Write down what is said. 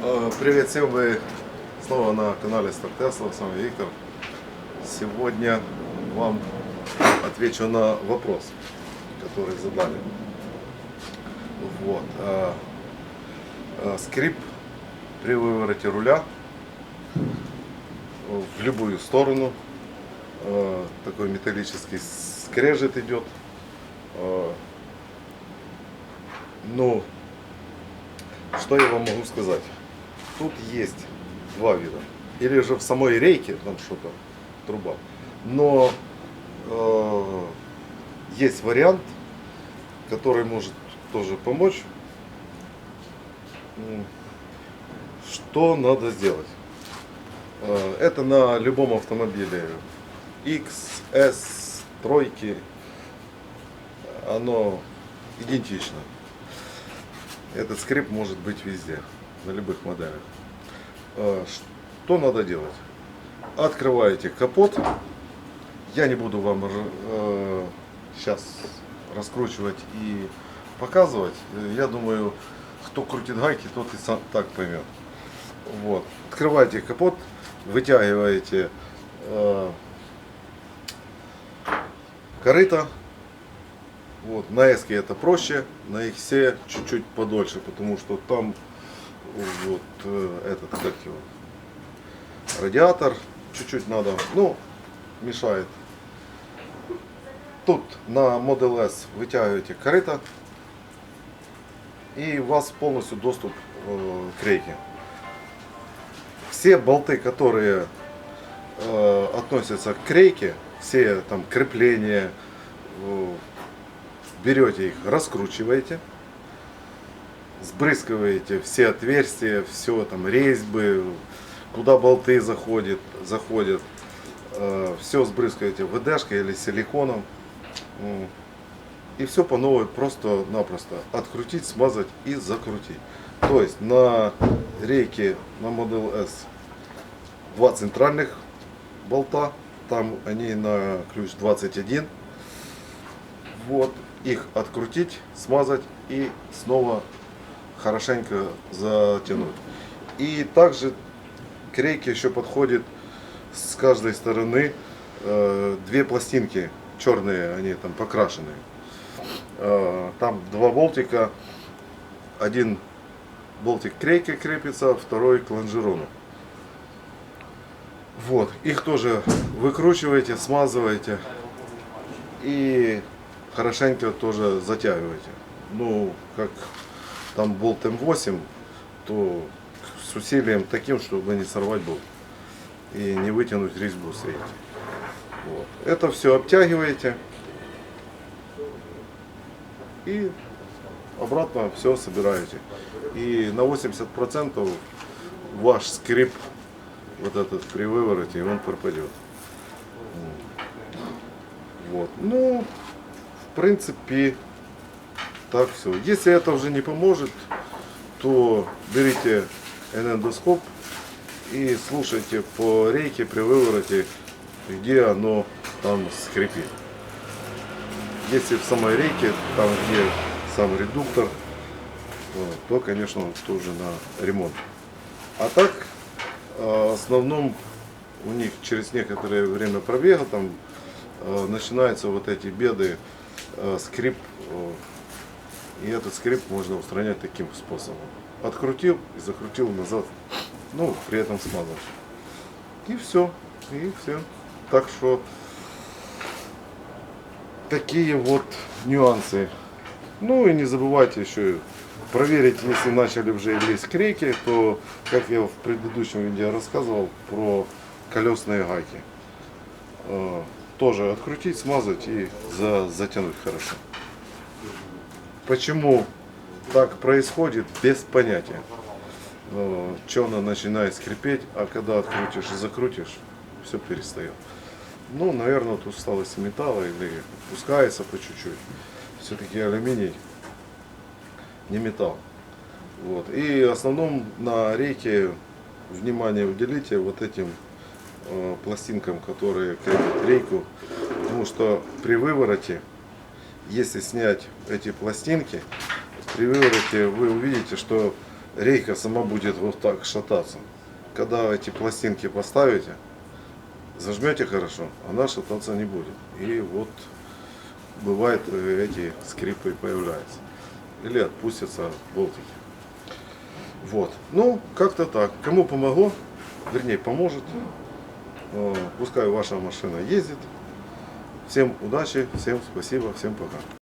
Привет всем, вы снова на канале Стар Тесла, с вами Виктор. Сегодня вам отвечу на вопрос, который задали. Вот. Скрип при вывороте руля в любую сторону. Такой металлический скрежет идет. Ну, что я вам могу сказать? Тут есть два вида. Или же в самой рейке там что-то, труба. Но есть вариант, который может тоже помочь. Что надо сделать? Это на любом автомобиле X, S, тройки. Оно идентично. Этот скрип может быть везде, на любых моделях. Что надо делать? Открываете капот. Я не буду вам сейчас раскручивать и показывать. Я думаю, кто крутит гайки, тот и сам так поймет. Вот. Открываете капот, вытягиваете корыто. Вот, на S это проще, на X чуть-чуть подольше, потому что там вот этот, как его, радиатор чуть-чуть надо, ну, мешает. Тут на Model S вытягиваете корыто, и у вас полностью доступ к рейке. Все болты, которые относятся к рейке, все там крепления, берете их, раскручиваете, сбрызгиваете все отверстия, все там резьбы, куда болты заходят, все сбрызгиваете ВДшкой или силиконом, и все по новой просто-напросто открутить, смазать и закрутить. То есть на рейке на Model S два центральных болта, там они на ключ 21. Вот. Их открутить, смазать и снова хорошенько затянуть. И также к рейке еще подходит с каждой стороны две пластинки черные, они там покрашенные. Там два болтика, один болтик к рейке крепится, второй к лонжерону. Вот, их тоже выкручиваете, смазываете и хорошенько тоже затягиваете. Ну, как там болт М8, то с усилием таким, чтобы не сорвать болт и не вытянуть резьбу с рейки. Вот. Это все обтягиваете и обратно все собираете. И на 80% ваш скрип, вот этот при вывороте, он пропадет. Вот. Ну, в принципе, так все. Если это уже не поможет, то берите энендоскоп и слушайте по рейке при вывороте, где оно там скрипит. Если в самой рейке, там где сам редуктор, то, конечно, тоже на ремонт. А так, в основном у них через некоторое время пробега там начинаются вот эти беды, скрип, и этот скрип можно устранять таким способом. Открутил и закрутил назад, ну, при этом смазав. И все. Так что такие вот нюансы. Ну и не забывайте еще проверить, если начали уже лезть к рейке, то, как я в предыдущем видео рассказывал про колесные гайки. Тоже открутить, смазать и затянуть хорошо. Почему так происходит, без понятия. Что она начинает скрипеть, а когда открутишь и закрутишь, все перестает. Ну, наверное, от усталости металла или пускается по чуть-чуть. Все-таки алюминий не металл. Вот. И в основном на рейке внимание уделите вот этим пластинкам, которые крепят рейку, потому что при вывороте, если снять эти пластинки, при вывороте вы увидите, что рейка сама будет вот так шататься. Когда эти пластинки поставите, зажмете хорошо, она шататься не будет. И вот бывает эти скрипы появляются. Или отпустятся болтики. Вот. Ну, как-то так. Кому помогло, вернее поможет, пускай ваша машина ездит. Всем удачи, всем спасибо, всем пока.